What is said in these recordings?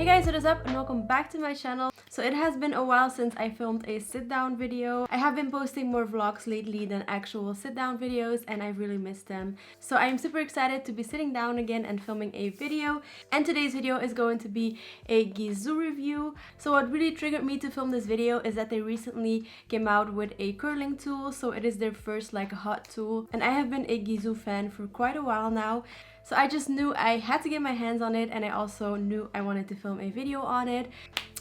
Hey guys, what is up and welcome back to my channel. So it has been a while since I filmed a sit down video. I have been posting more vlogs lately than actual sit down videos and I really missed them. So I'm super excited to be sitting down again and filming a video. And today's video is going to be a Gisou review. So what really triggered me to film this video is that they recently came out with a curling tool. So it is their first like hot tool. And I have been a Gisou fan for quite a while now. So I just knew I had to get my hands on it, and I also knew I wanted to film a video on it.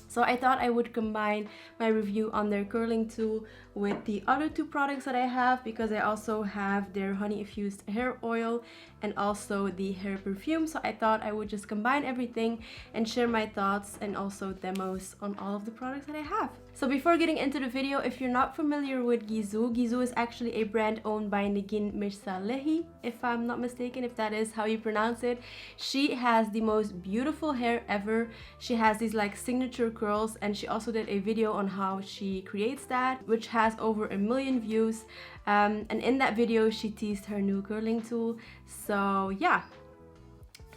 So I thought I would combine my review on their curling tool with the other two products that I have, because I also have their honey infused hair oil and also the hair perfume. So I thought I would just combine everything and share my thoughts and also demos on all of the products that I have. So before getting into the video, if you're not familiar with Gisou, Gisou is actually a brand owned by Negin Mirsalehi, if I'm not mistaken, if that is how you pronounce it. She has the most beautiful hair ever. She has these like signature curls, and she also did a video on how she creates that, which has over 1 million views. And in that video she teased her new curling tool. So yeah,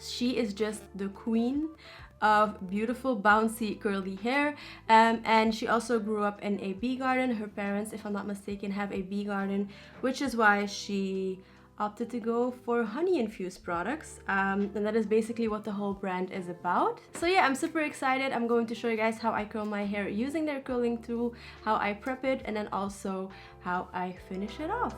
she is just the queen of beautiful bouncy curly hair, and she also grew up in a bee garden. Her parents, if I'm not mistaken, have a bee garden, which is why she opted to go for honey infused products, and that is basically what the whole brand is about. So yeah, I'm super excited. I'm going to show you guys how I curl my hair using their curling tool, how I prep it, and then also how I finish it off.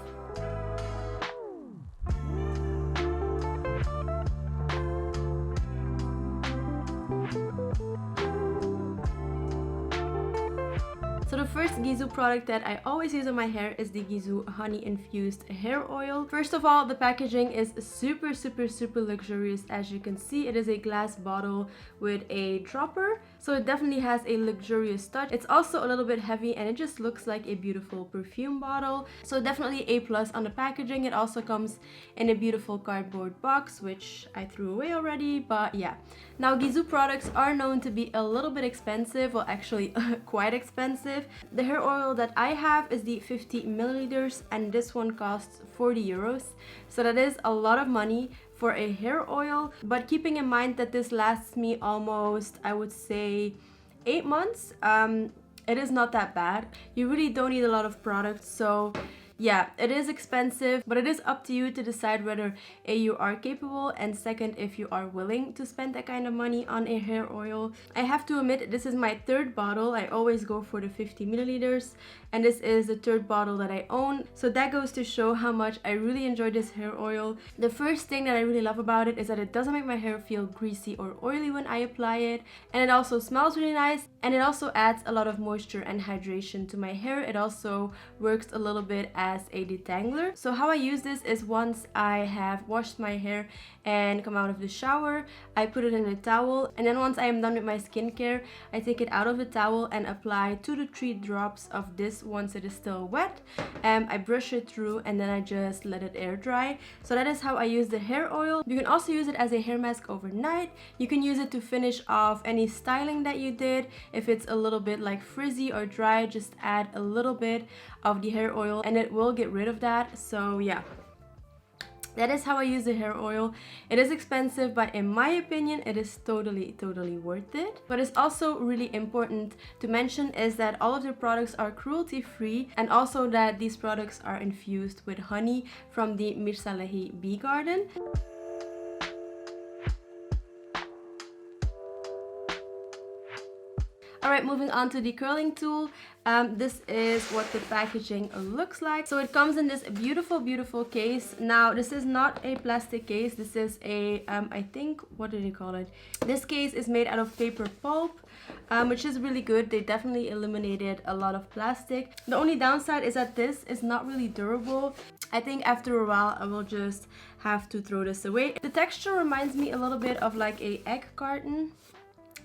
So the first Gisou product that I always use on my hair is the Gisou honey infused hair oil. First of all, the packaging is super luxurious. As you can see, it is a glass bottle with a dropper, so it definitely has a luxurious touch. It's also a little bit heavy and it just looks like a beautiful perfume bottle. So definitely a plus on the packaging. It also comes in a beautiful cardboard box, which I threw away already, but yeah. Now Gisou products are known to be a little bit expensive, well actually quite expensive. The hair oil that I have is the 50 milliliters, and this one costs 40 euros. So that is a lot of money for a hair oil, but keeping in mind that this lasts me almost, I would say, 8 months, it is not that bad. You really don't need a lot of products, so yeah, it is expensive, but it is up to you to decide whether A, you are capable, and second, if you are willing to spend that kind of money on a hair oil. I have to admit, this is my third bottle. I always go for the 50 milliliters, and this is the third bottle that I own. So that goes to show how much I really enjoy this hair oil. The first thing that I really love about it is that it doesn't make my hair feel greasy or oily when I apply it, and it also smells really nice, and it also adds a lot of moisture and hydration to my hair. It also works a little bit as a detangler. So how I use this is, once I have washed my hair and come out of the shower, I put it in a towel, and then once I am done with my skincare, I take it out of the towel and apply 2 to 3 drops of this once it is still wet. I brush it through and then I just let it air dry. So that is how I use the hair oil. You can also use it as a hair mask overnight. You can use it to finish off any styling that you did. If it's a little bit like frizzy or dry, just add a little bit of the hair oil and it will get rid of that. So yeah, that is how I use the hair oil. It is expensive, but in my opinion, it is totally worth it. But it's also really important to mention is that all of their products are cruelty free, and also that these products are infused with honey from the Mirsalehi bee garden. Alright, moving on to the curling tool. This is what the packaging looks like. So it comes in this beautiful case. Now this is not a plastic case. This is a, I think, what do they call it? This case is made out of paper pulp, which is really good. They definitely eliminated a lot of plastic. The only downside is that this is not really durable. I think after a while I will just have to throw this away. The texture reminds me a little bit of like a egg carton,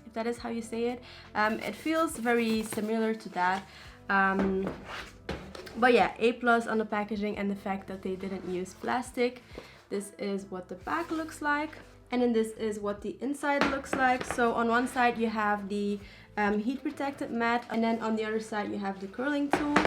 if that is how you say it. It feels very similar to that. But yeah, A+ on the packaging and the fact that they didn't use plastic. This is what the back looks like, and then this is what the inside looks like. So on one side you have the heat protected mat, and then on the other side you have the curling tool.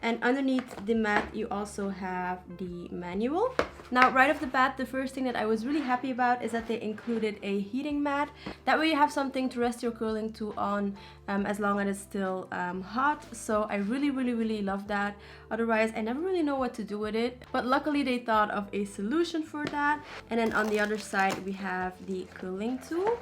And underneath the mat, you also have the manual. Now, right off the bat, the first thing that I was really happy about is that they included a heating mat. That way you have something to rest your curling tool on as long as it's still hot. So I really love that. Otherwise, I never really know what to do with it. But luckily, they thought of a solution for that. And then on the other side, we have the curling tool.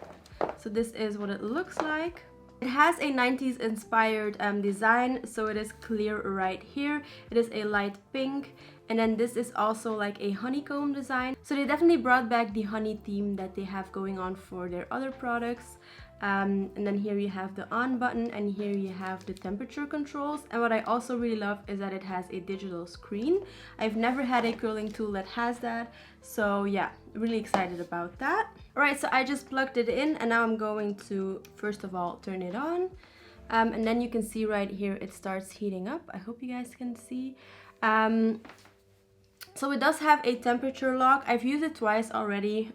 So this is what it looks like. It has a 90s inspired design, so it is clear right here. It is a light pink, and then this is also like a honeycomb design. So they definitely brought back the honey theme that they have going on for their other products. And then here you have the on button, and here you have the temperature controls. And what I also really love is that it has a digital screen. I've never had a curling tool that has that, so yeah, really excited about that. Alright, so I just plugged it in, and now I'm going to first of all turn it on, and then you can see right here it starts heating up. I hope you guys can see. So it does have a temperature lock. I've used it twice already.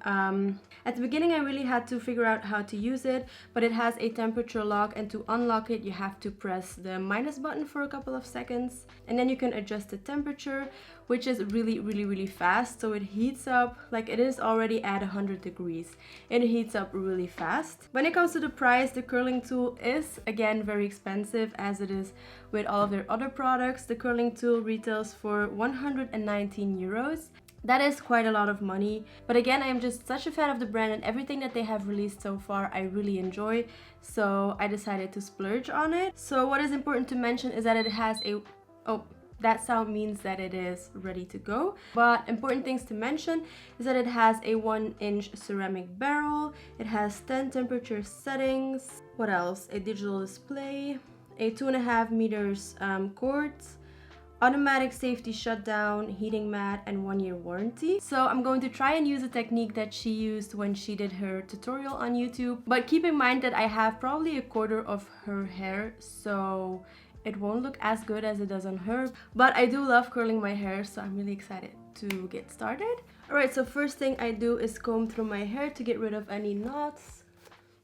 At the beginning I really had to figure out how to use it, but it has a temperature lock, and to unlock it you have to press the minus button for a couple of seconds, and then you can adjust the temperature, which is really fast. So it heats up, like it is already at 100 degrees. It heats up really fast. When it comes to the price, the curling tool is again very expensive, as it is with all of their other products. The curling tool retails for 119 euros. That is quite a lot of money, but again, I am just such a fan of the brand, and everything that they have released so far I really enjoy, so I decided to splurge on it. So what is important to mention is that it has a... oh, that sound means that it is ready to go. But important things to mention is that it has a 1-inch ceramic barrel, it has 10 temperature settings, what else? A digital display, a 2.5 meters cord, automatic safety shutdown, heating mat, and 1-year warranty. So I'm going to try and use a technique that she used when she did her tutorial on YouTube. But keep in mind that I have probably a quarter of her hair, so it won't look as good as it does on her. But I do love curling my hair, so I'm really excited to get started. Alright, so first thing I do is comb through my hair to get rid of any knots.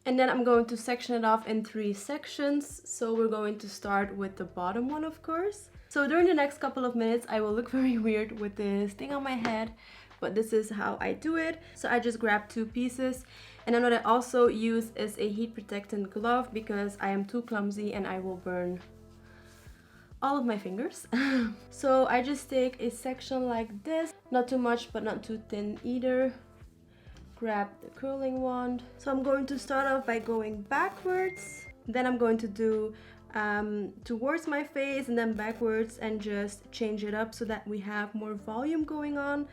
And then I'm going to section it off in 3 sections. So we're going to start with the bottom one, of course. So during the next couple of minutes, I will look very weird with this thing on my head, but this is how I do it. So I just grab 2 pieces. And then what I also use is a heat protectant glove, because I am too clumsy and I will burn all of my fingers. So I just take a section like this, not too much but not too thin either. Grab the curling wand. So I'm going to start off by going backwards, then I'm going to do towards my face and then backwards, and just change it up so that we have more volume going on.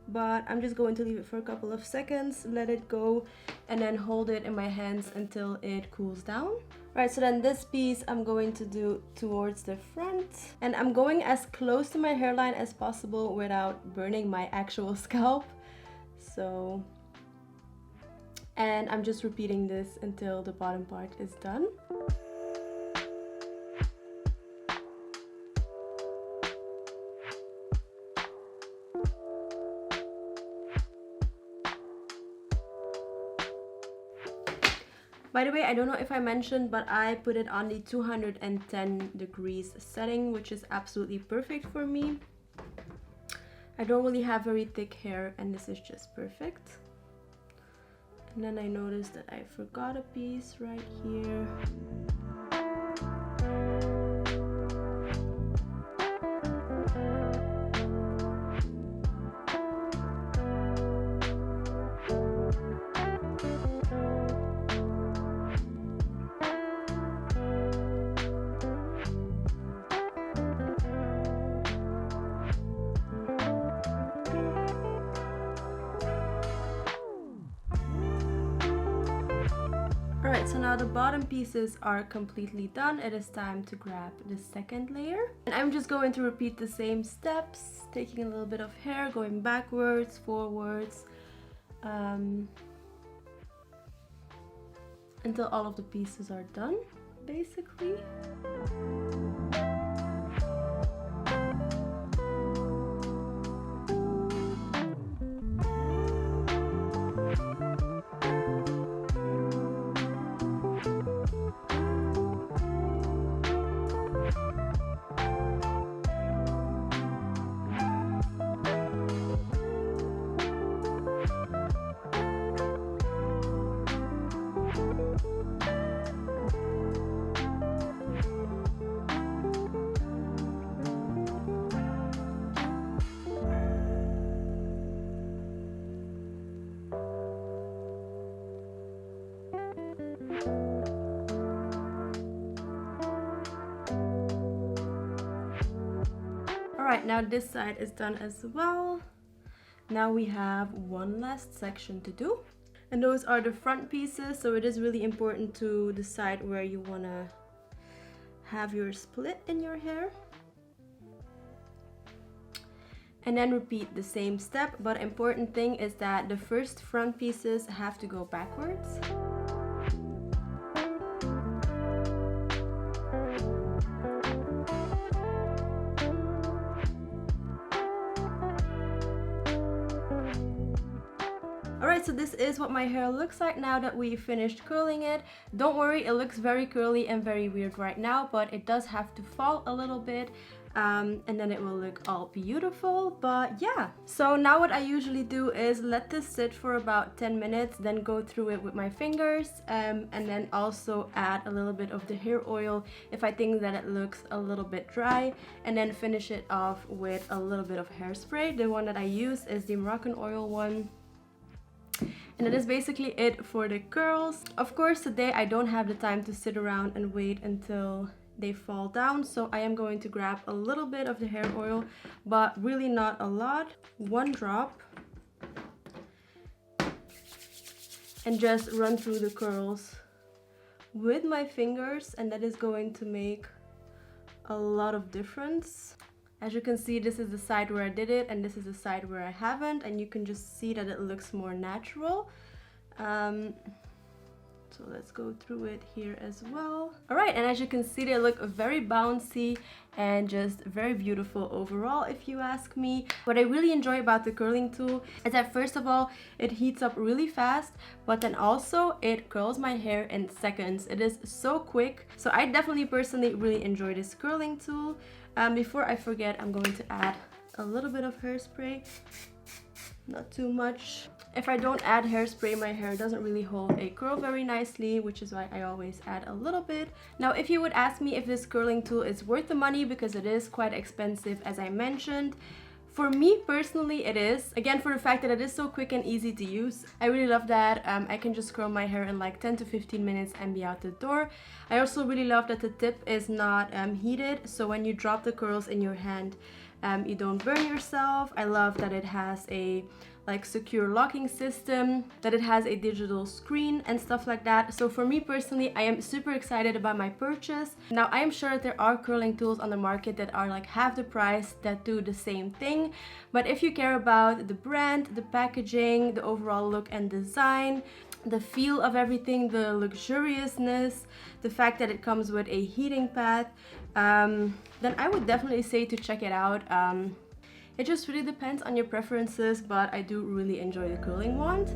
But I'm just going to leave it for a couple of seconds, let it go, and then hold it in my hands until it cools down. Right, so then this piece I'm going to do towards the front, and I'm going as close to my hairline as possible without burning my actual scalp. So, and I'm just repeating this until the bottom part is done. By the way, I don't know if I mentioned, but I put it on the 210 degrees setting, which is absolutely perfect for me. I don't really have very thick hair, and this is just perfect. And then I noticed that I forgot a piece right here. Alright, so now the bottom pieces are completely done. It is time to grab the second layer. And I'm just going to repeat the same steps, taking a little bit of hair, going backwards, forwards, until all of the pieces are done, basically. Alright, now this side is done as well. Now we have one last section to do. And those are the front pieces, so it is really important to decide where you want to have your split in your hair. And then repeat the same step, but important thing is that the first front pieces have to go backwards. Alright, so this is what my hair looks like now that we finished curling it. Don't worry, it looks very curly and very weird right now, but it does have to fall a little bit. And then it will look all beautiful. But yeah, so now what I usually do is let this sit for about 10 minutes, then go through it with my fingers, and then also add a little bit of the hair oil if I think that it looks a little bit dry, and then finish it off with a little bit of hairspray. The one that I use is the Moroccan oil one. And that is basically it for the curls. Of course, today I don't have the time to sit around and wait until they fall down, so I am going to grab a little bit of the hair oil, but really not a lot, 1 drop, and just run through the curls with my fingers, and that is going to make a lot of difference. As you can see, this is the side where I did it, and this is the side where I haven't, and you can just see that it looks more natural. So let's go through it here as well. Alright, and as you can see, they look very bouncy and just very beautiful overall, if you ask me. What I really enjoy about the curling tool is that first of all, it heats up really fast, but then also it curls my hair in seconds. It is so quick. So I definitely personally really enjoy this curling tool. Before I forget, I'm going to add a little bit of hairspray, not too much. If I don't add hairspray, my hair doesn't really hold a curl very nicely, which is why I always add a little bit. Now, if you would ask me if this curling tool is worth the money, because it is quite expensive, as I mentioned, for me personally it is. Again, for the fact that it is so quick and easy to use. I really love that. I can just curl my hair in like 10 to 15 minutes and be out the door. I also really love that the tip is not heated, so when you drop the curls in your hand, you don't burn yourself. I love that it has a secure locking system, that it has a digital screen and stuff like that. So for me personally, I am super excited about my purchase. Now, I am sure that there are curling tools on the market that are like half the price that do the same thing. But if you care about the brand, the packaging, the overall look and design, the feel of everything, the luxuriousness, the fact that it comes with a heating pad, then I would definitely say to check it out. It just really depends on your preferences, but I do really enjoy the curling wand.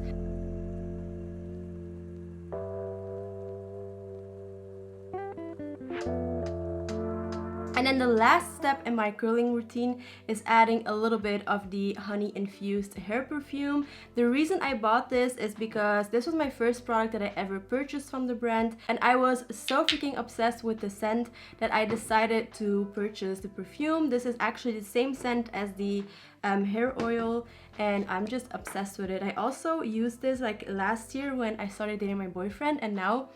And then the last step in my curling routine is adding a little bit of the honey infused hair perfume. The reason I bought this is because this was my first product that I ever purchased from the brand, and I was so freaking obsessed with the scent that I decided to purchase the perfume. This is actually the same scent as the hair oil, and I'm just obsessed with it. I also used this like last year when I started dating my boyfriend, and now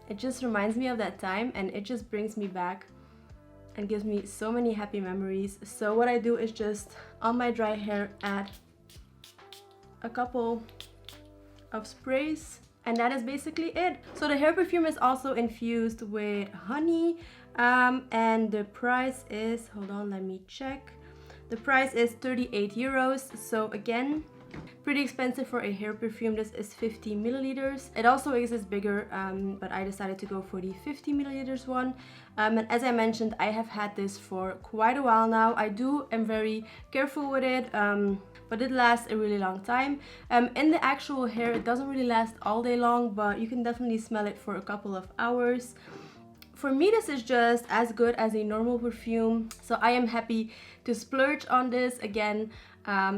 it just reminds me of that time, and it just brings me back and gives me so many happy memories. So what I do is just on my dry hair add a couple of sprays, and that is basically it. So the hair perfume is also infused with honey, and the price is, hold on, let me check. The price is 38 euros. So again, pretty expensive for a hair perfume. This is 50 milliliters. It also exists bigger, but I decided to go for the 50 milliliters one. And as I mentioned, I have had this for quite a while now. I am very careful with it, but it lasts a really long time. In the actual hair, it doesn't really last all day long, but you can definitely smell it for a couple of hours. For me, this is just as good as a normal perfume, so I am happy to splurge on this again.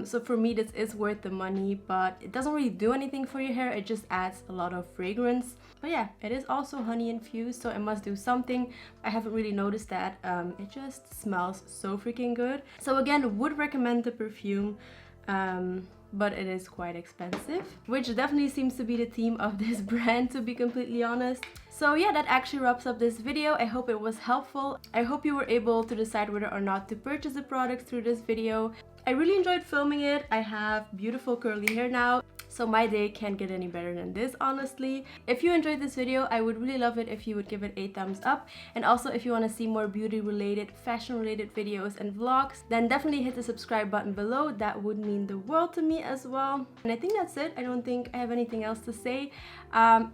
So for me, this is worth the money, but it doesn't really do anything for your hair. It just adds a lot of fragrance. But yeah, it is also honey infused, so it must do something. I haven't really noticed that. It just smells so freaking good. So again, would recommend the perfume. but it is quite expensive, which definitely seems to be the theme of this brand, to be completely honest. So yeah, that actually wraps up this video. I hope it was helpful. I hope you were able to decide whether or not to purchase the products through this video. I really enjoyed filming it. I have beautiful curly hair now, so my day can't get any better than this, honestly. If you enjoyed this video, I would really love it if you would give it a thumbs up. And also, if you want to see more beauty related, fashion related videos and vlogs, then definitely hit the subscribe button below. That would mean the world to me as well. And I think that's it. I don't think I have anything else to say,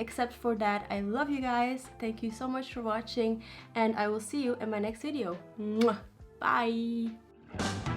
except for that I love you guys. Thank you so much for watching, and I will see you in my next video. Mwah. Bye!